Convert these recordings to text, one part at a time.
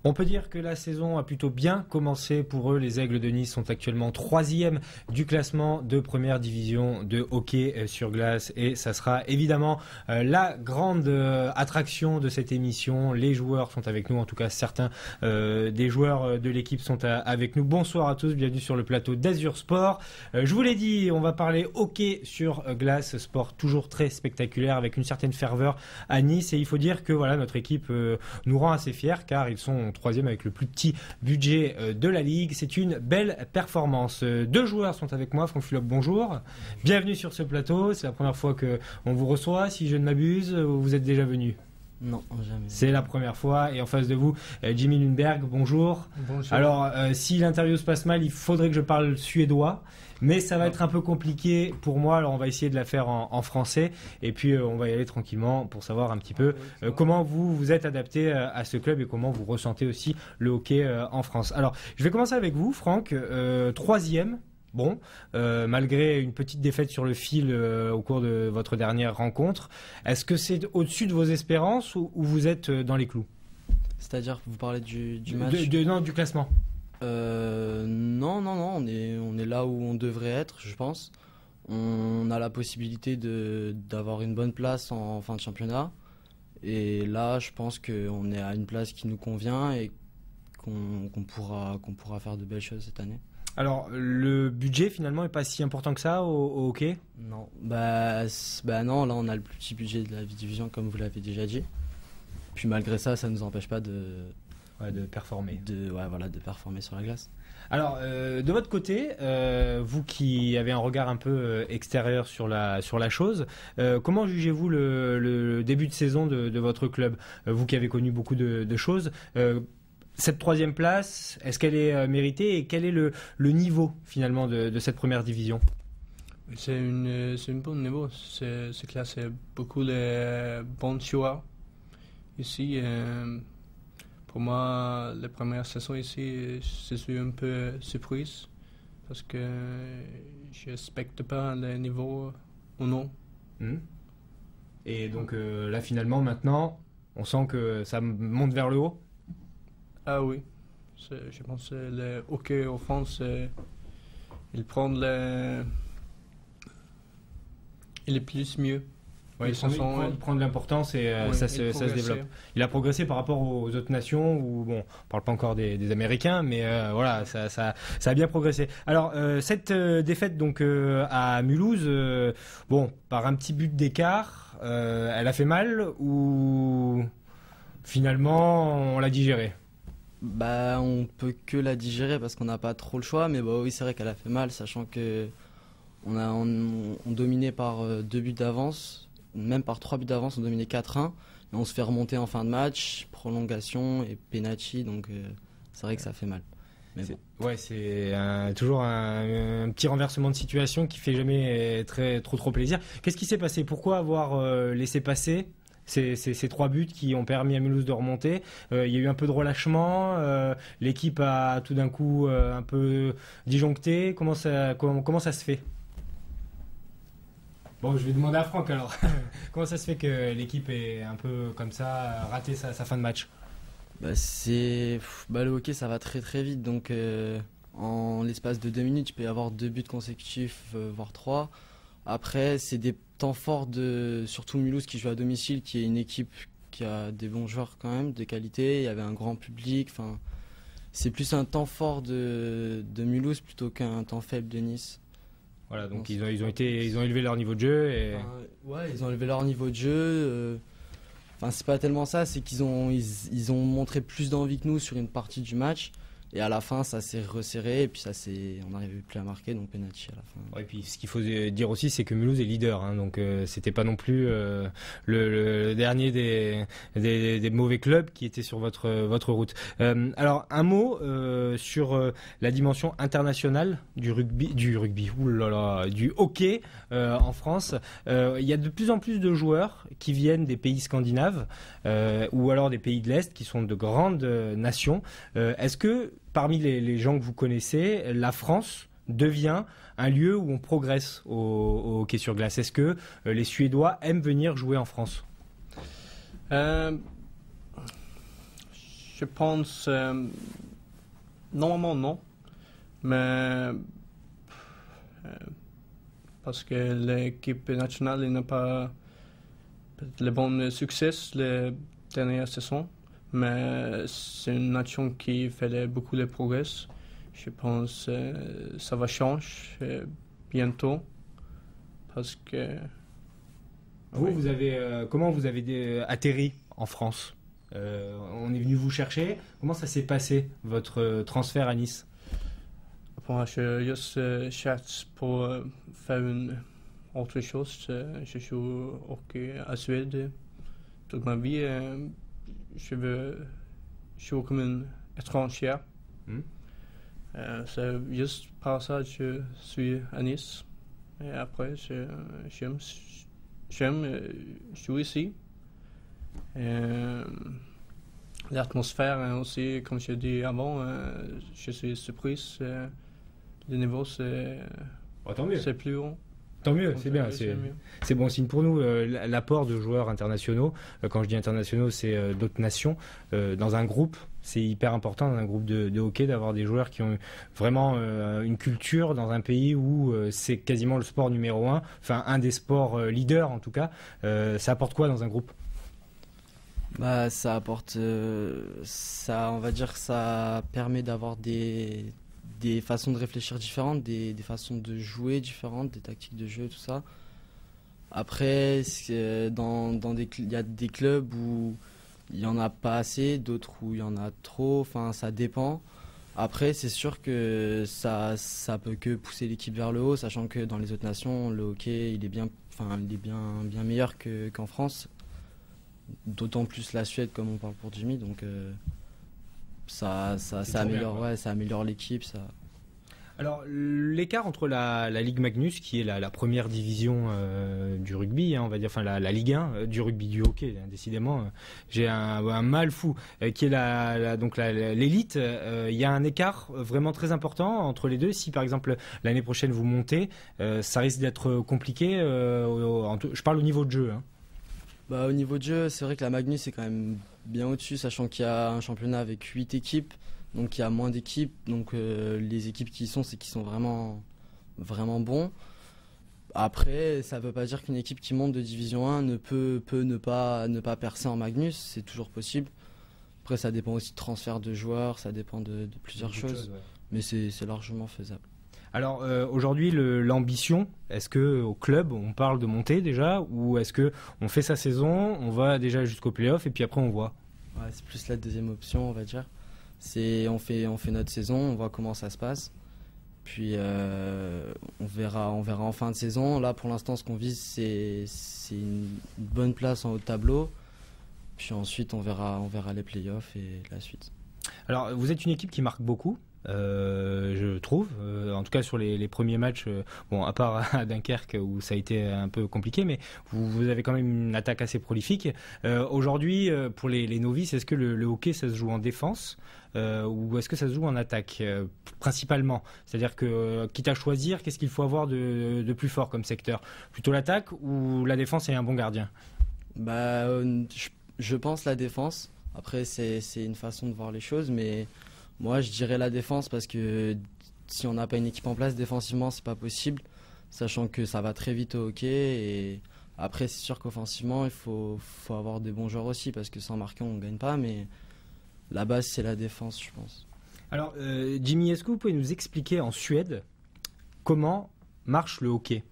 On peut dire que la saison a plutôt bien commencé pour eux. Les Aigles de Nice sont actuellement 3e du classement de première division de hockey sur glace et ça sera évidemment la grande attraction de cette émission. Les joueurs sont avec nous, en tout cas certains des joueurs de l'équipe sont avec nous. Bonsoir à tous, bienvenue sur le plateau d'Azur Sport. Je vous l'ai dit, on va parler hockey sur glace, sport toujours très spectaculaire avec une certaine ferveur à Nice et il faut dire que voilà, notre équipe nous rend assez fiers car ils sont 3e avec le plus petit budget de la Ligue. C'est une belle performance. Deux joueurs sont avec moi. Franck Fulop, bonjour. Bienvenue sur ce plateau. C'est la première fois qu'on vous reçoit, si je ne m'abuse. Vous êtes déjà venu? Non, jamais. C'est la première fois. Et en face de vous, Jimmy Lundberg, bonjour. Bonjour. Alors, si l'interview se passe mal, il faudrait que je parle suédois. Mais ça va être un peu compliqué pour moi, alors on va essayer de la faire en français et puis on va y aller tranquillement pour savoir un petit peu comment vous vous êtes adapté à ce club et comment vous ressentez aussi le hockey en France. Alors, je vais commencer avec vous, Franck, 3e. Bon, malgré une petite défaite sur le fil au cours de votre dernière rencontre, est-ce que c'est au-dessus de vos espérances ou vous êtes dans les clous? C'est-à-dire, vous parlez du match Non, du classement. Non, on est là où on devrait être, je pense. On a la possibilité d'avoir une bonne place en fin de championnat. Et là, je pense qu'on est à une place qui nous convient et qu'on pourra faire de belles choses cette année. Alors, le budget finalement est pas si important que ça au hockey? Non, non, là on a le plus petit budget de la division comme vous l'avez déjà dit. Puis malgré ça, ça ne nous empêche pas de performer. De performer sur la glace. Alors, de votre côté, vous qui avez un regard un peu extérieur sur la chose, comment jugez-vous le début de saison de votre club? Vous qui avez connu beaucoup de choses, cette 3e place, est-ce qu'elle est méritée et quel est le niveau finalement de cette première division? C'est une bonne niveau. C'est classé beaucoup de bons joueurs ici. Pour moi, la première saison ici, je suis un peu surprise parce que je respecte pas le niveau ou non. Et donc là, finalement, maintenant, on sent que ça monte vers le haut? Ah oui. Je pense que le hockey en France, il est plus mieux. Ouais, il prend de l'importance et ça se développe. Il a progressé par rapport aux autres nations où, bon, on parle pas encore des Américains, mais voilà, ça a bien progressé. Alors, cette défaite donc à Mulhouse, bon, par un petit but d'écart, elle a fait mal ou finalement on l'a digérée? On peut que la digérer parce qu'on n'a pas trop le choix, mais oui, c'est vrai qu'elle a fait mal, sachant que on dominait par 2 buts d'avance. Même par 3 buts d'avance, on dominait 4-1. Et on se fait remonter en fin de match, prolongation et penalty. Donc c'est vrai que ça fait mal. Mais bon. Ouais, c'est toujours un petit renversement de situation qui fait jamais trop plaisir. Qu'est-ce qui s'est passé? Pourquoi avoir laissé passer ces 3 buts qui ont permis à Mulhouse de remonter? Il y a eu un peu de relâchement. L'équipe a tout d'un coup un peu disjoncté. Comment ça se fait? Bon, je vais demander à Franck alors. Comment ça se fait que l'équipe est un peu comme ça, raté sa fin de match? Le hockey, ça va très très vite. Donc en l'espace de 2 minutes, il peut y avoir 2 buts consécutifs, voire 3. Après, c'est des temps forts surtout Mulhouse qui joue à domicile, qui est une équipe qui a des bons joueurs quand même, de qualité. Il y avait un grand public. Enfin, c'est plus un temps fort de Mulhouse plutôt qu'un temps faible de Nice. Voilà, donc ils ont élevé leur niveau de jeu. Ils ont élevé leur niveau de jeu. C'est pas tellement ça, c'est qu'ils ont montré plus d'envie que nous sur une partie du match. Et à la fin, ça s'est resserré et puis on n'arrivait plus à marquer, donc penalty à la fin. Ouais, et puis ce qu'il faut dire aussi, c'est que Mulhouse est leader, hein, donc c'était pas non plus le dernier des mauvais clubs qui était sur votre route. Alors un mot sur la dimension internationale du hockey en France. Il y a de plus en plus de joueurs qui viennent des pays scandinaves ou alors des pays de l'Est qui sont de grandes nations. Est-ce que parmi les gens que vous connaissez, la France devient un lieu où on progresse au hockey sur glace? Est-ce que les Suédois aiment venir jouer en France? Je pense, normalement non, mais parce que l'équipe nationale n'a pas le bon succès les dernières saisons, mais c'est une nation qui fait beaucoup de progrès. Je pense que ça va changer bientôt, parce que... Vous avez, comment vous avez atterri en France? On est venu vous chercher. Comment ça s'est passé, votre transfert à Nice? Bon, je juste cherche pour faire une autre chose. Je joue au hockey à Suède toute ma vie. Je veux jouer comme un étranger. C'est juste par ça que je suis à Nice. Et après, j'aime jouer ici. L'atmosphère aussi, comme je dis avant, je suis surprise. Le niveau, c'est plus haut. Tant mieux, c'est bien. C'est bon signe pour nous. L'apport de joueurs internationaux, quand je dis internationaux, c'est d'autres nations. Dans un groupe, c'est hyper important, dans un groupe de hockey, d'avoir des joueurs qui ont vraiment une culture dans un pays où c'est quasiment le sport numéro un, enfin un des sports leaders en tout cas. Ça apporte quoi dans un groupe? Bah, ça apporte, ça, on va dire que ça permet d'avoir des façons de réfléchir différentes, des façons de jouer différentes, des tactiques de jeu, tout ça. Après, il y a des clubs où il n'y en a pas assez, d'autres où il y en a trop, enfin ça dépend. Après, c'est sûr que ça peut que pousser l'équipe vers le haut, sachant que dans les autres nations, le hockey il est bien meilleur qu'en France. D'autant plus la Suède, comme on parle pour Jimmy, donc ça améliore, ouais, ça améliore l'équipe. Alors, l'écart entre la Ligue Magnus, qui est la première division du rugby, on va dire, enfin la Ligue 1 du rugby, du hockey, décidément, j'ai un mal fou, qui est donc l'élite. Il y a un écart vraiment très important entre les deux. Si par exemple l'année prochaine vous montez, ça risque d'être compliqué. Je parle au niveau de jeu. Bah, au niveau de jeu, c'est vrai que la Magnus est quand même bien au-dessus, sachant qu'il y a un championnat avec 8 équipes, donc il y a moins d'équipes, donc les équipes qui y sont, c'est qu'ils sont vraiment, vraiment bons. Après, ça ne veut pas dire qu'une équipe qui monte de Division 1 ne peut ne pas percer en Magnus, c'est toujours possible. Après, ça dépend aussi de transfert de joueurs, ça dépend de plusieurs choses, ouais. Mais c'est largement faisable. Alors aujourd'hui, l'ambition, est-ce que au club on parle de monter déjà, ou est-ce que on fait sa saison, on va déjà jusqu'au play-off et puis après on voit? Ouais, c'est plus la deuxième option, on va dire. On fait notre saison, on voit comment ça se passe. Puis on verra en fin de saison. Là, pour l'instant, ce qu'on vise, c'est une bonne place en haut de tableau. Puis ensuite, on verra les playoffs et la suite. Alors, vous êtes une équipe qui marque beaucoup. Je trouve, en tout cas sur les premiers matchs, bon, à part à Dunkerque où ça a été un peu compliqué, mais vous avez quand même une attaque assez prolifique. Aujourd'hui, pour les novices, est-ce que le hockey ça se joue en défense ou est-ce que ça se joue en attaque principalement? C'est-à-dire que quitte à choisir, qu'est-ce qu'il faut avoir de plus fort comme secteur? Plutôt l'attaque ou la défense et un bon gardien? Bah, je pense la défense. Après, c'est une façon de voir les choses, mais moi, je dirais la défense parce que si on n'a pas une équipe en place défensivement, c'est pas possible, sachant que ça va très vite au hockey. Et après, c'est sûr qu'offensivement, il faut avoir des bons joueurs aussi parce que sans marquer, on ne gagne pas. Mais la base, c'est la défense, je pense. Alors, Jimmy, est-ce que vous pouvez nous expliquer en Suède comment marche le hockey?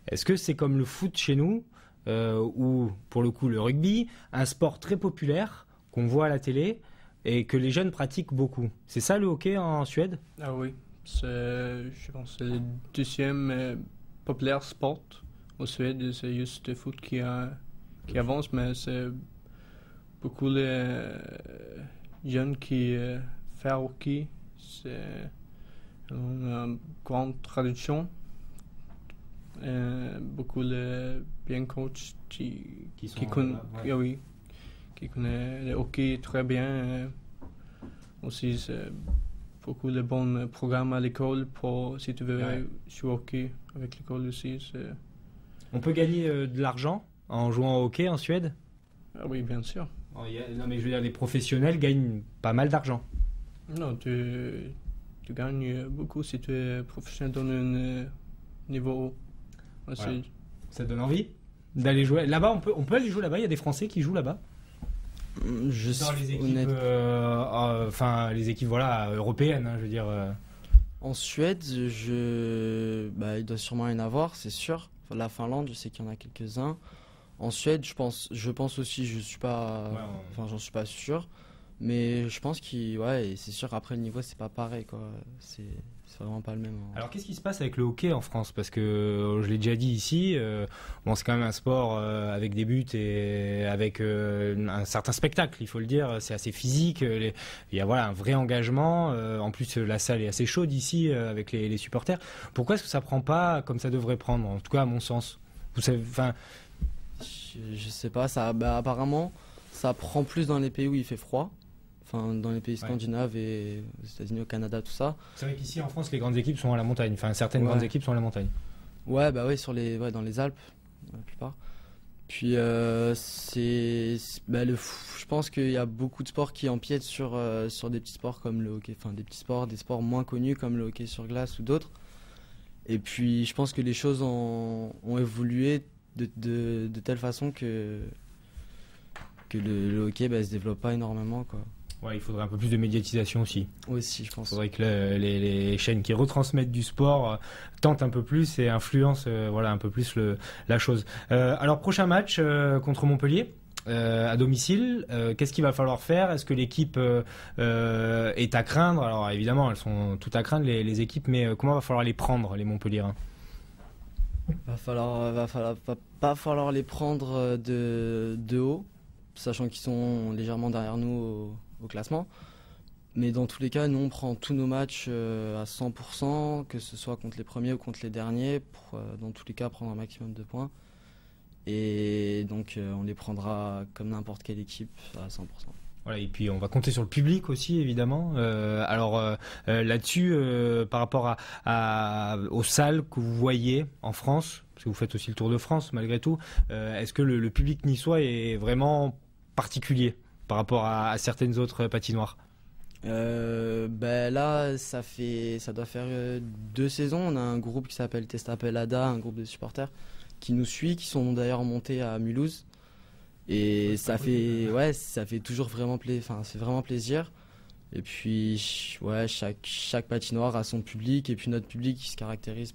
Est-ce que c'est comme le foot chez nous ou pour le coup le rugby, un sport très populaire qu'on voit à la télé et que les jeunes pratiquent beaucoup? C'est ça le hockey en Suède? Ah oui, je pense que c'est le deuxième populaire sport au Suède. C'est juste le foot qui avance, mais c'est beaucoup les jeunes qui font hockey. C'est une grande tradition. Beaucoup de bien coachs qui connaissent le hockey très bien. Aussi, c'est beaucoup de bons programmes à l'école si tu veux jouer au hockey avec l'école aussi. On peut gagner de l'argent en jouant au hockey en Suède? Ah oui, bien sûr. Non, mais je veux dire, les professionnels gagnent pas mal d'argent. Non, tu gagnes beaucoup si tu es professionnel dans un niveau haut. Voilà. Ça te donne envie d'aller jouer là-bas? On peut aller jouer là-bas. Il y a des Français qui jouent là-bas. Je Dans suis les équipes, honnête. enfin les équipes voilà européennes, hein, je veux dire. En Suède, il doit sûrement y en avoir, c'est sûr. Enfin, la Finlande, je sais qu'il y en a quelques-uns. En Suède, je pense aussi, je suis pas, Ouais, enfin, j'en suis pas sûr, mais je pense et c'est sûr. Après, le niveau, c'est pas pareil, quoi. C'est vraiment pas le même. Alors qu'est-ce qui se passe avec le hockey en France? Parce que je l'ai déjà dit ici, bon, c'est quand même un sport avec des buts et avec un certain spectacle, il faut le dire. C'est assez physique, il y a voilà, un vrai engagement. En plus, la salle est assez chaude ici avec les supporters. Pourquoi est-ce que ça prend pas comme ça devrait prendre? En tout cas, à mon sens. Vous savez, enfin, Je sais pas, apparemment, ça prend plus dans les pays où il fait froid. Enfin, dans les pays scandinaves et aux États-Unis, au Canada, tout ça. c'est vrai qu'ici en France, les grandes équipes sont à la montagne. Enfin, certaines grandes équipes sont à la montagne. Ouais, dans les Alpes, la plupart. Puis, je pense qu'il y a beaucoup de sports qui empiètent sur des petits sports comme le hockey. Enfin, des sports moins connus comme le hockey sur glace ou d'autres. Et puis, je pense que les choses ont évolué de telle façon que le hockey se développe pas énormément, quoi. Ouais, il faudrait un peu plus de médiatisation aussi. Aussi, je Il pense. faudrait que les chaînes qui retransmettent du sport tentent un peu plus et influencent un peu plus la chose. Alors, prochain match contre Montpellier. À domicile, qu'est-ce qu'il va falloir faire? Est-ce que l'équipe est à craindre? Alors évidemment, elles sont toutes à craindre les équipes, mais comment va falloir les prendre, les Montpelliérains? Va pas falloir les prendre de haut, sachant qu'ils sont légèrement derrière nous au classement. Mais dans tous les cas, nous on prend tous nos matchs à 100%, que ce soit contre les premiers ou contre les derniers, pour dans tous les cas prendre un maximum de points. Et donc on les prendra comme n'importe quelle équipe à 100%. Voilà, et puis on va compter sur le public aussi, évidemment. Là-dessus, par rapport aux salles que vous voyez en France, parce que vous faites aussi le Tour de France malgré tout, est-ce que le public niçois est vraiment particulier par rapport à certaines autres patinoires? Là, ça doit faire 2 saisons. On a un groupe qui s'appelle Testapelada, un groupe de supporters qui nous suit, qui sont d'ailleurs montés à Mulhouse. Et ça fait toujours vraiment c'est vraiment plaisir. Et puis, chaque patinoire a son public. Et puis notre public qui se caractérise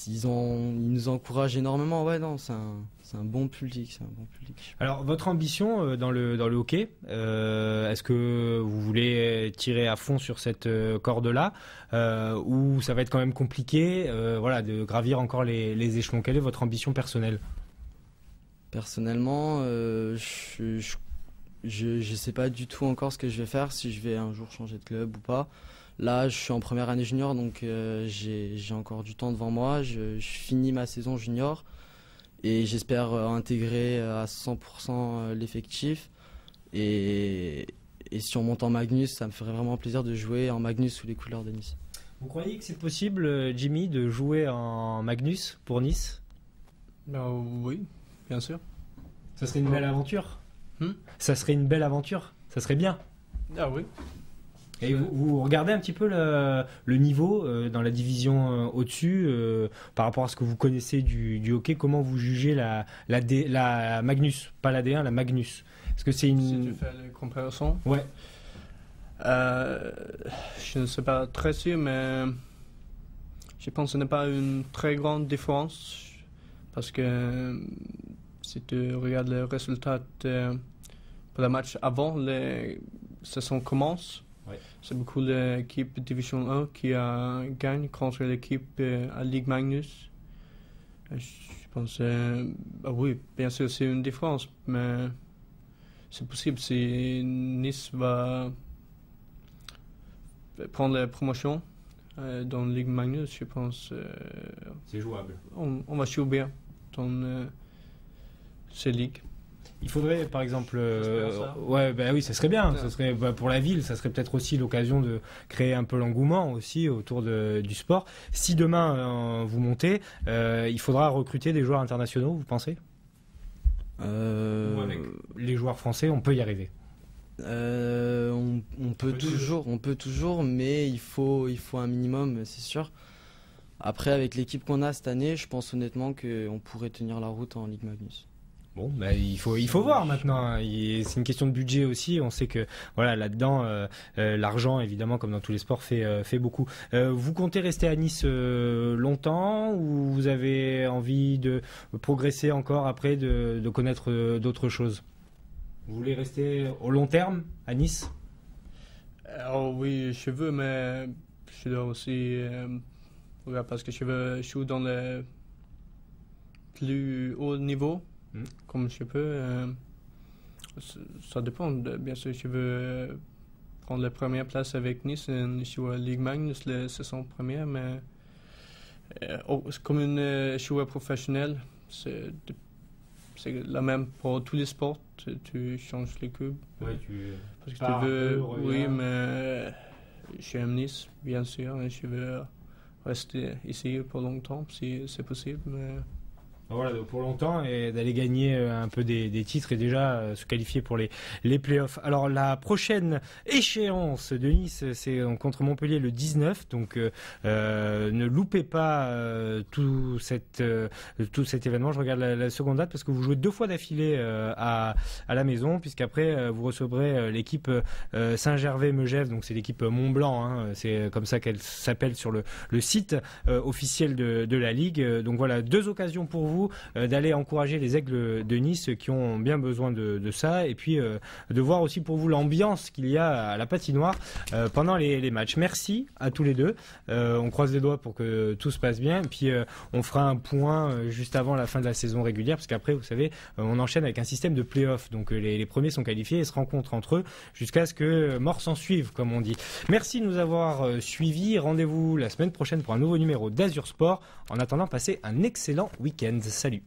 ils nous encouragent énormément. Ouais, non, c'est un bon public. Alors, votre ambition dans le hockey, est-ce que vous voulez tirer à fond sur cette corde-là ou ça va être quand même compliqué de gravir encore les échelons? Quelle est votre ambition personnelle? Personnellement, je sais pas du tout encore ce que je vais faire, si je vais un jour changer de club ou pas. Là, je suis en première année junior, donc j'ai encore du temps devant moi. Je finis ma saison junior et j'espère intégrer à 100% l'effectif. Et si on monte en Magnus, ça me ferait vraiment plaisir de jouer en Magnus sous les couleurs de Nice. Vous croyez que c'est possible, Jimmy, de jouer en Magnus pour Nice? Oui, bien sûr. Ça serait une belle aventure. Ça serait une belle aventure. Ça serait bien. Ah oui. Et vous regardez un petit peu le niveau dans la division au-dessus par rapport à ce que vous connaissez du hockey. Comment vous jugez la Magnus, pas la D1, la Magnus? Est-ce que c'est une... Si tu fais les comparaisons? Ouais. Je ne sais pas très sûr, mais je pense que ce n'est pas une très grande différence. Parce que si tu regardes les résultats pour le match avant la saison commence, c'est beaucoup l'équipe Division 1 qui gagne contre l'équipe à Ligue Magnus. Je pense, oui, bien sûr, c'est une différence, mais c'est possible si Nice va prendre la promotion dans Ligue Magnus, je pense. C'est jouable. On va jouer bien dans ces ligues. Il faudrait, par exemple, ça. ouais, bah oui, ça serait bien. Ouais. Ça serait, pour la ville, ça serait peut-être aussi l'occasion de créer un peu l'engouement aussi autour du sport. Si demain vous montez, il faudra recruter des joueurs internationaux, vous pensez? Ou avec les joueurs français, on peut y arriver. On peut toujours, mais il faut un minimum, c'est sûr. Après, avec l'équipe qu'on a cette année, je pense honnêtement qu'on pourrait tenir la route en Ligue Magnus. Bon, bah, il faut voir maintenant, hein. C'est une question de budget aussi. On sait que voilà, là-dedans, l'argent, évidemment, comme dans tous les sports, fait beaucoup. Vous comptez rester à Nice longtemps, ou vous avez envie de progresser encore après, de connaître d'autres choses? Vous voulez rester au long terme à Nice? Oh oui, je veux, mais je dois aussi... parce que je veux jouer dans le plus haut niveau, comme je peux. Ça dépend. Bien sûr, je veux prendre la première place avec Nice et jouer à Ligue Magnus la saison première, mais comme un joueur professionnel, c'est la même pour tous les sports. Tu changes les clubs. Ouais, parce que tu veux. Oui, mais j'aime Nice, bien sûr, et je veux rester ici pour longtemps si c'est possible. Mais... Voilà, donc pour longtemps, et d'aller gagner un peu des titres et déjà se qualifier pour les playoffs. Alors la prochaine échéance de Nice, c'est contre Montpellier le 19, donc ne loupez pas tout cet événement. Je regarde la seconde date parce que vous jouez 2 fois d'affilée à la maison, puisqu'après vous recevrez l'équipe Saint-Gervais-Megève, donc c'est l'équipe Mont-Blanc, hein, c'est comme ça qu'elle s'appelle sur le site officiel de la Ligue. Donc voilà, 2 occasions pour vous d'aller encourager les Aigles de Nice qui ont bien besoin de ça, et puis de voir aussi pour vous l'ambiance qu'il y a à la patinoire pendant les matchs. Merci à tous les deux, on croise les doigts pour que tout se passe bien, et puis on fera un point juste avant la fin de la saison régulière, parce qu'après vous savez on enchaîne avec un système de play-off, donc les premiers sont qualifiés et se rencontrent entre eux jusqu'à ce que mort s'en suive, comme on dit. Merci de nous avoir suivis, rendez-vous la semaine prochaine pour un nouveau numéro d'Azur Sport. En attendant, passez un excellent week-end. Salut.